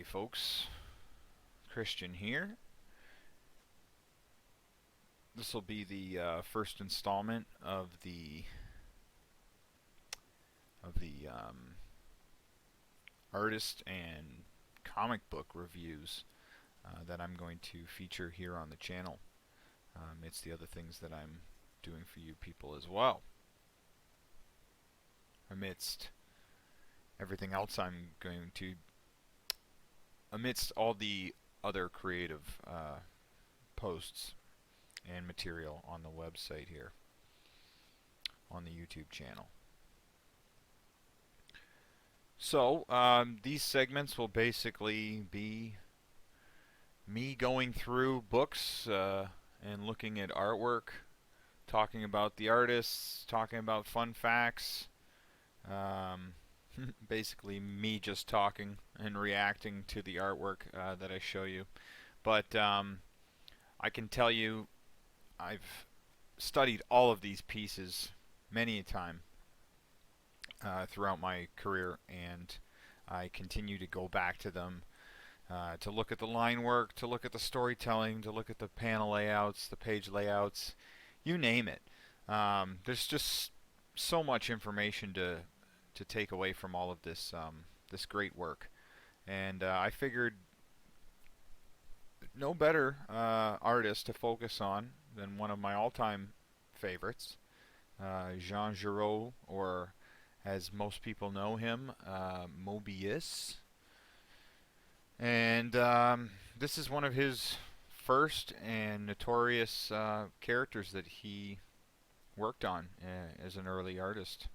folks, Christian here. This will be the first installment of the artist and comic book reviews that I'm going to feature here on the channel. It's the other things that I'm doing for you people as well. Amidst everything else amidst all the other creative posts and material on the website here, on the YouTube channel. So these segments will basically be me going through books and looking at artwork, talking about the artists, talking about fun facts, basically me just talking and reacting to the artwork that I show you. But I can tell you I've studied all of these pieces many a time throughout my career, and I continue to go back to them to look at the line work, to look at the storytelling, to look at the panel layouts, the page layouts, you name it. There's just so much information to take away from all of this this great work, and I figured no better artist to focus on than one of my all-time favorites, Jean Giraud, or as most people know him, Moebius. And this is one of his first and notorious characters that he worked on as an early artist,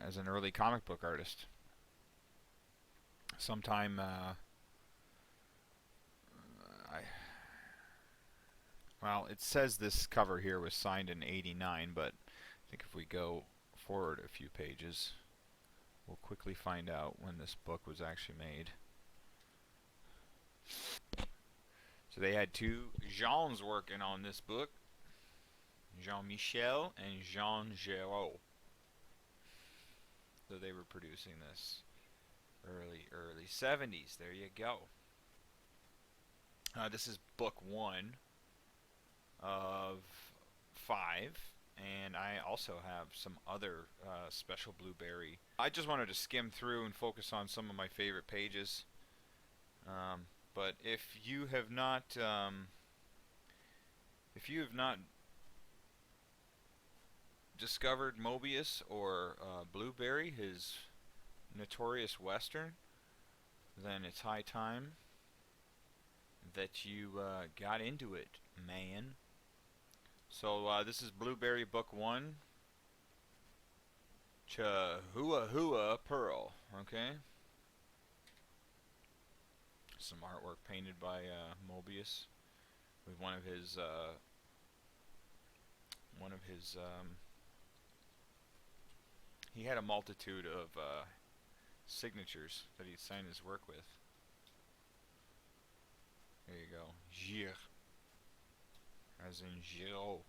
as an early comic book artist. Sometime well, it says this cover here was signed in '89, but I think if we go forward a few pages, we'll quickly find out when this book was actually made. So they had two Jeans working on this book, Jean-Michel and Jean Giraud. So they were producing this early 70s. There you go. This is book 1 of 5, and I also have some other special blueberry. I just wanted to skim through and focus on some of my favorite pages. But if you have not discovered Moebius or Blueberry, his notorious Western, then it's high time that you got into it, man. So this is Blueberry Book 1, Chihuahua Pearl, okay? Some artwork painted by Moebius with one of his he had a multitude of signatures that he'd sign his work with. There you go. Gir, as in Giraud.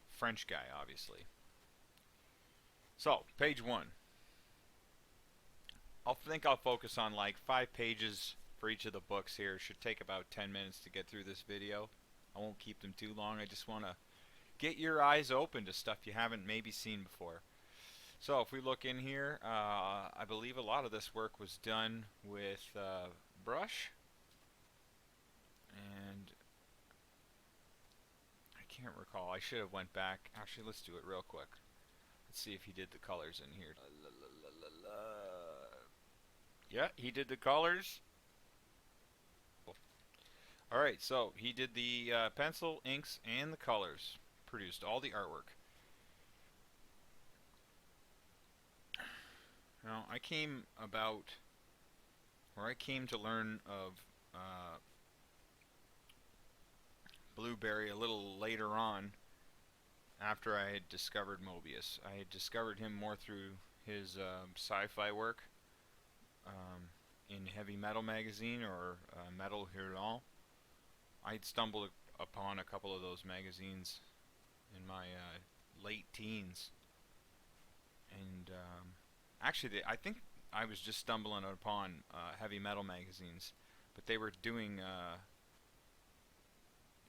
French guy, obviously. So, page 1. I think I'll focus on like 5 pages for each of the books here. It should take about 10 minutes to get through this video. I won't keep them too long. I just want to get your eyes open to stuff you haven't maybe seen before. So if we look in here, I believe a lot of this work was done with brush, and I can't recall. I should have went back. Actually, let's do it real quick. Let's see if he did the colors in here. Yeah, he did the colors. Alright, so he did the pencil, inks, and the colors. Produced all the artwork. Now, I came to learn of Blueberry a little later on, after I had discovered Moebius. I had discovered him more through his sci-fi work in Heavy Metal magazine, or Metal Hurlant. I'd stumbled upon a couple of those magazines in my late teens, and actually I think I was just stumbling upon heavy metal magazines, but they were doing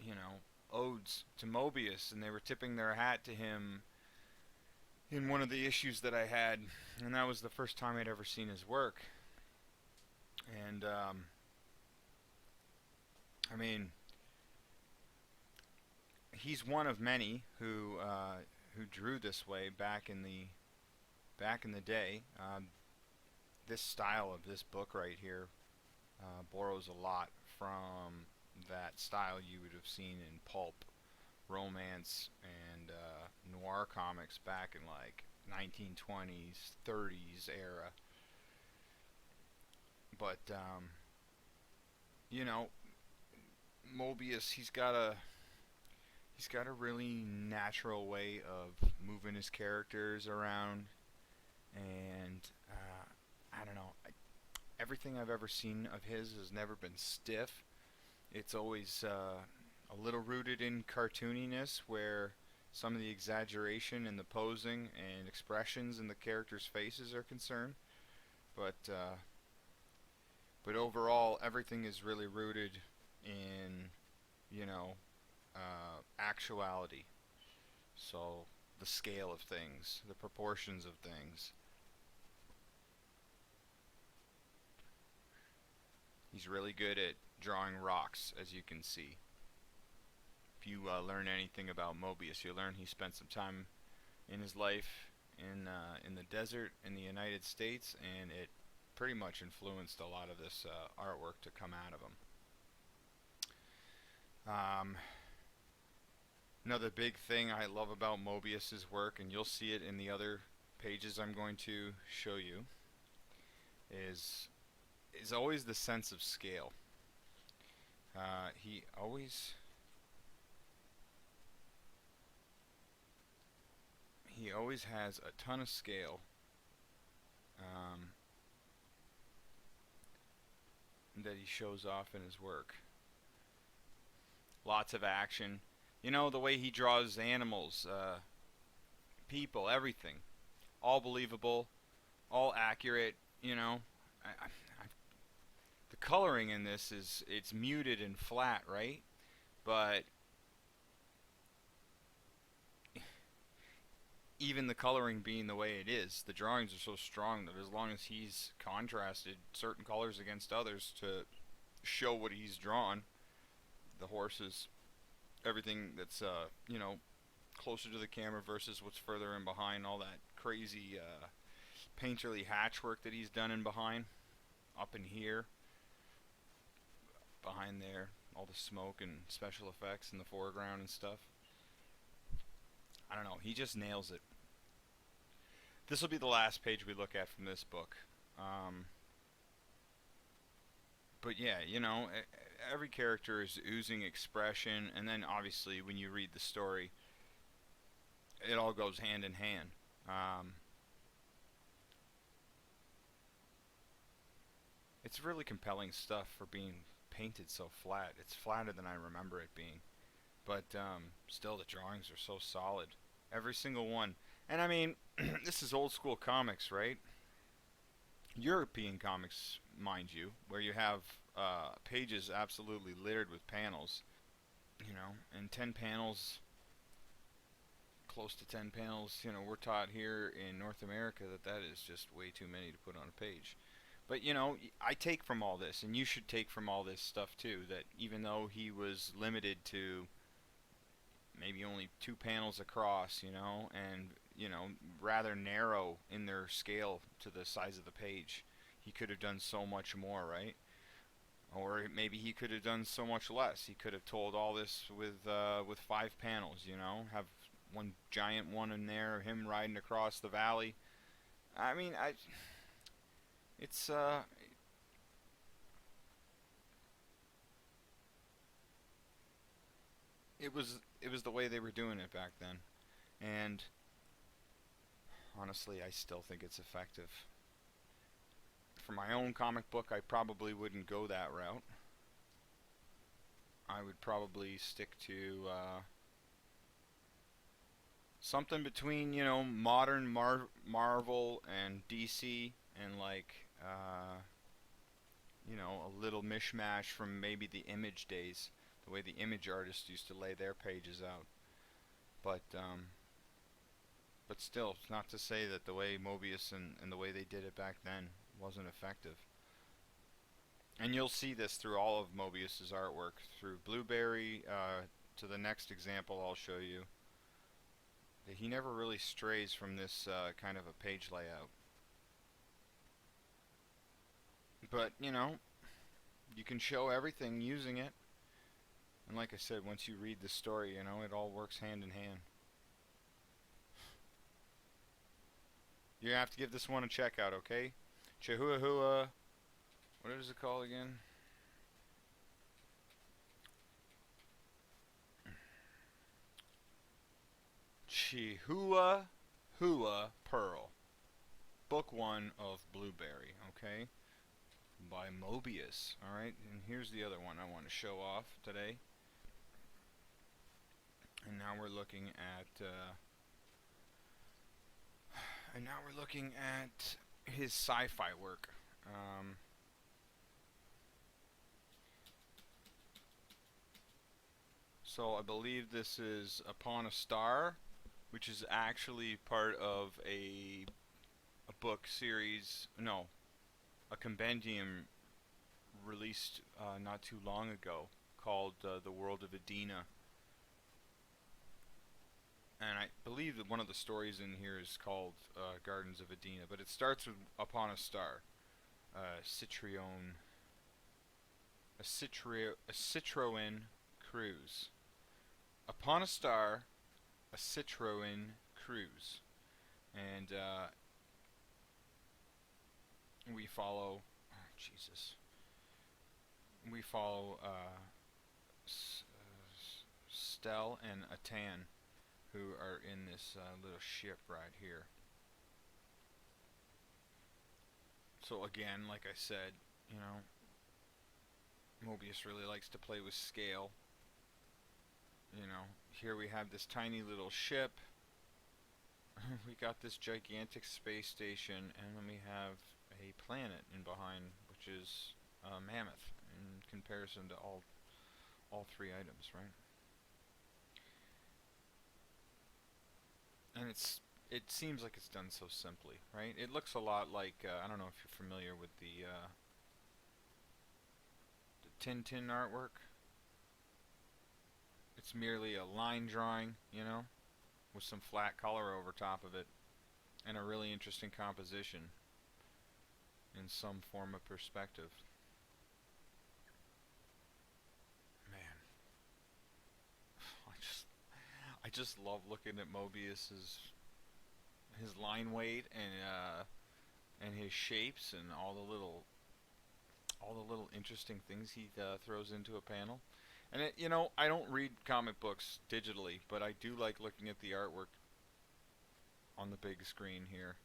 you know, odes to Moebius, and they were tipping their hat to him in one of the issues that I had, and that was the first time I'd ever seen his work. And I mean, he's one of many who drew this way back in the day. This style of this book right here borrows a lot from that style you would have seen in pulp, romance, and noir comics back in like 1920s, 30s era. But you know, Moebius, he's got a really natural way of moving his characters around, and I don't know. Everything I've ever seen of his has never been stiff. It's always a little rooted in cartooniness, where some of the exaggeration in the posing and expressions in the characters' faces are concerned. But overall, everything is really rooted in, you know, actuality. So the scale of things, the proportions of things. He's really good at drawing rocks, as you can see. If you learn anything about Moebius, you learn he spent some time in his life in the desert in the United States, and it pretty much influenced a lot of this artwork to come out of him. Another big thing I love about Moebius's work, and you'll see it in the other pages I'm going to show you, is always the sense of scale. He always has a ton of scale, um, that he shows off in his work. Lots of action. You know, the way he draws animals, people, everything. All believable, all accurate, you know. The coloring in this it's muted and flat, right? But even the coloring being the way it is, the drawings are so strong that as long as he's contrasted certain colors against others to show what he's drawn, the horses, everything that's you know, closer to the camera versus what's further in behind, all that crazy painterly hatchwork that he's done in behind, up in here, behind there, all the smoke and special effects in the foreground and stuff. I don't know, he just nails it. This will be the last page we look at from this book. But yeah, you know, every character is oozing expression, and then obviously when you read the story, it all goes hand in hand. It's really compelling stuff for being painted so flat. It's flatter than I remember it being. But still, the drawings are so solid. Every single one. And I mean, this is old school comics, right? European comics, mind you, where you have pages absolutely littered with panels. You know, and 10 panels, close to 10 panels, you know, we're taught here in North America that that is just way too many to put on a page. But, you know, I take from all this, and you should take from all this stuff too, that even though he was limited to maybe only 2 panels across, you know, and, you know, rather narrow in their scale to the size of the page, he could have done so much more, right? Or maybe he could have done so much less. He could have told all this with 5 panels, you know, have one giant one in there, him riding across the valley. I mean, it's it was the way they were doing it back then, and honestly, I still think it's effective. For my own comic book, I probably wouldn't go that route. I would probably stick to something between, you know, modern Marvel and DC, and like you know, a little mishmash from maybe the Image days, the way the Image artists used to lay their pages out. But still, it's not to say that the way Moebius and the way they did it back then wasn't effective. And you'll see this through all of Moebius's artwork, through Blueberry to the next example I'll show you. He never really strays from this kind of a page layout. But, you know, you can show everything using it. And like I said, once you read the story, you know, it all works hand in hand. You have to give this one a check out, okay? Chihuahua. What is it called again? Chihuahua Pearl. Book 1 of Blueberry, okay? By Moebius, alright? And here's the other one I want to show off today. And now we're looking at his sci-fi work. So I believe this is Upon a Star, which is actually part of a book series, no, a compendium released not too long ago called The World of Edena. And I believe that one of the stories in here is called Gardens of Edena, but it starts with Upon a Star, Citroen cruise. Upon a Star, a Citroen cruise, and we follow. Oh, Jesus. We follow Stell and Atan, who are in this little ship right here. So again, like I said, you know, Moebius really likes to play with scale. You know, here we have this tiny little ship. We got this gigantic space station, and then we have a planet in behind, which is a mammoth in comparison to all three items, right? And it seems like it's done so simply, right? It looks a lot like I don't know if you're familiar with the Tintin artwork. It's merely a line drawing, you know, with some flat color over top of it, and a really interesting composition in some form of perspective. Man, I just love looking at Moebius's his line weight and his shapes and all the little interesting things he throws into a panel. And it, you know, I don't read comic books digitally, but I do like looking at the artwork on the big screen here.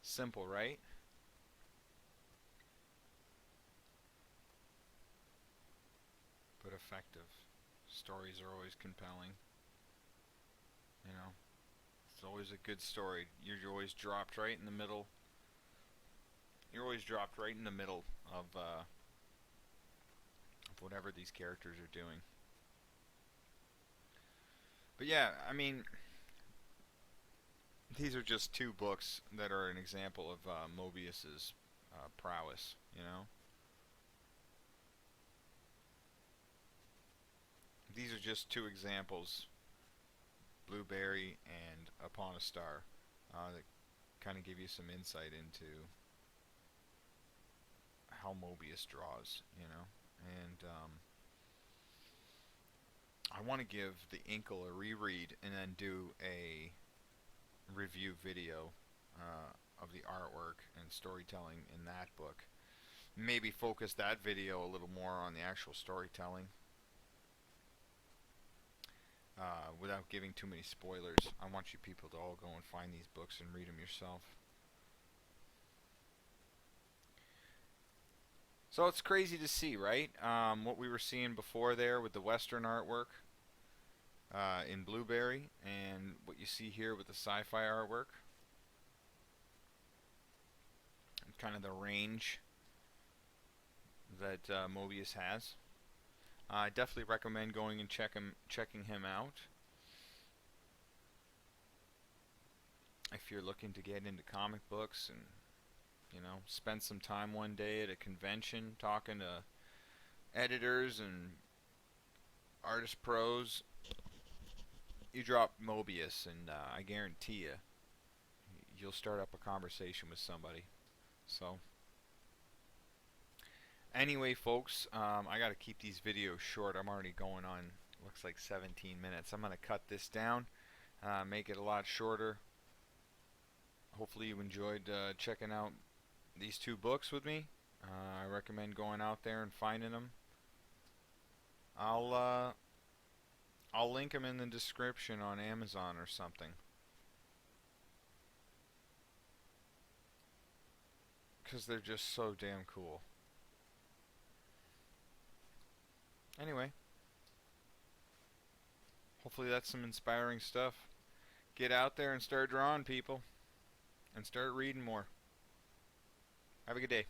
Simple, right? But effective. Stories are always compelling. You know, it's always a good story. You're always dropped right in the middle. You're always dropped right in the middle of whatever these characters are doing. But yeah, I mean, these are just two books that are an example of Moebius's prowess. You know, these are just two examples, Blueberry and Upon a Star, that kind of give you some insight into how Moebius draws. You know, and I want to give the Inkle a reread and then do a review video of the artwork and storytelling in that book. Maybe focus that video a little more on the actual storytelling without giving too many spoilers. I want you people to all go and find these books and read them yourself. So it's crazy to see, right? What we were seeing before there with the Western artwork in Blueberry, and what you see here with the sci-fi artwork, and kind of the range that Moebius has. I definitely recommend going and checking him out if you're looking to get into comic books and spend some time one day at a convention talking to editors and artist pros. You drop Moebius, and I guarantee you'll start up a conversation with somebody. So, anyway, folks, I got to keep these videos short. I'm already going on, looks like 17 minutes. I'm going to cut this down, make it a lot shorter. Hopefully, you enjoyed checking out these two books with me. I recommend going out there and finding them. I'll link them in the description on Amazon or something, because they're just so damn cool. Anyway, hopefully that's some inspiring stuff. Get out there and start drawing, people, and start reading more. Have a good day.